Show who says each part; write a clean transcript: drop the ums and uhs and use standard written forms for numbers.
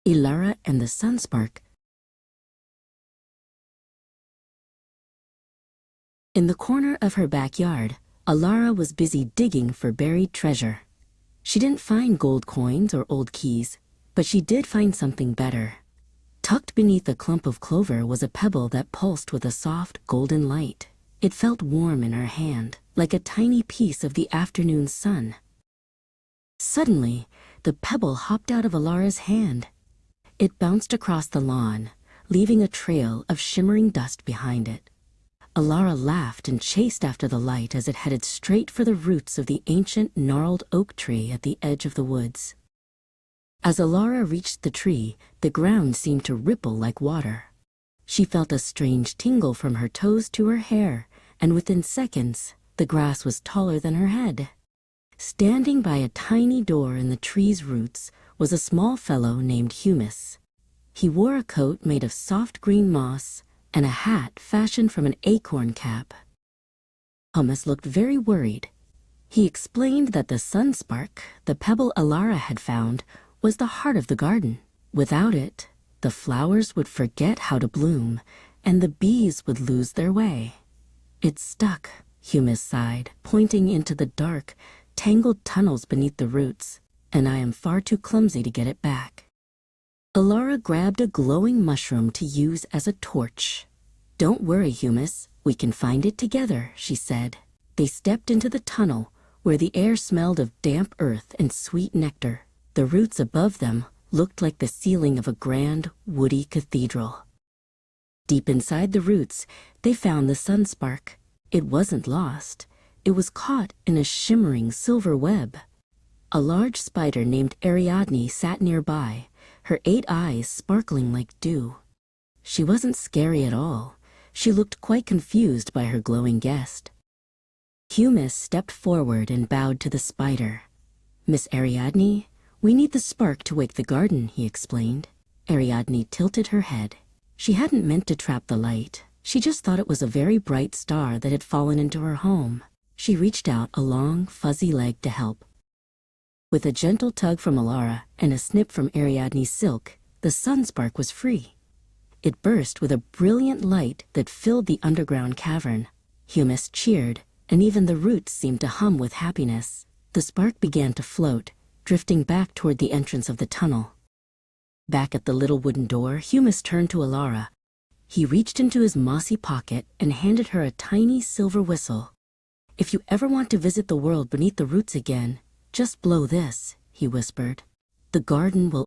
Speaker 1: Elara and the Sunspark. In the corner of her backyard, Elara was busy digging for buried treasure. She didn't find gold coins or old keys, but she did find something better. Tucked beneath a clump of clover was a pebble that pulsed with a soft, golden light. It felt warm in her hand, like a tiny piece of the afternoon sun. Suddenly, the pebble hopped out of Elara's hand. It bounced across the lawn, leaving a trail of shimmering dust behind it. Elara laughed and chased after the light as it headed straight for the roots of the ancient gnarled oak tree at the edge of the woods. As Elara reached the tree, the ground seemed to ripple like water. She felt a strange tingle from her toes to her hair, and within seconds, the grass was taller than her head. Standing by a tiny door in the tree's roots was a small fellow named Humus. He wore a coat made of soft green moss and a hat fashioned from an acorn cap. Humus looked very worried. He explained that the Sunspark, the pebble Elara had found, was the heart of the garden. Without it, the flowers would forget how to bloom, and the bees would lose their way. "It's stuck," Humus sighed, pointing into the dark, tangled tunnels beneath the roots, "and I am far too clumsy to get it back." Elara grabbed a glowing mushroom to use as a torch. "Don't worry, Humus, we can find it together," she said. They stepped into the tunnel, where the air smelled of damp earth and sweet nectar. The roots above them looked like the ceiling of a grand, woody cathedral. Deep inside the roots, they found the Sunspark. It wasn't lost. It was caught in a shimmering silver web. A large spider named Ariadne sat nearby, her 8 eyes sparkling like dew. She wasn't scary at all. She looked quite confused by her glowing guest. Humus stepped forward and bowed to the spider. "Miss Ariadne, we need the spark to wake the garden," he explained. Ariadne tilted her head. She hadn't meant to trap the light. She just thought it was a very bright star that had fallen into her home. She reached out a long, fuzzy leg to help. With a gentle tug from Elara and a snip from Ariadne's silk, the Sunspark was free. It burst with a brilliant light that filled the underground cavern. Humus cheered, and even the roots seemed to hum with happiness. The spark began to float, drifting back toward the entrance of the tunnel. Back at the little wooden door, Humus turned to Elara. He reached into his mossy pocket and handed her a tiny silver whistle. "If you ever want to visit the world beneath the roots again, just blow this," he whispered. "The garden will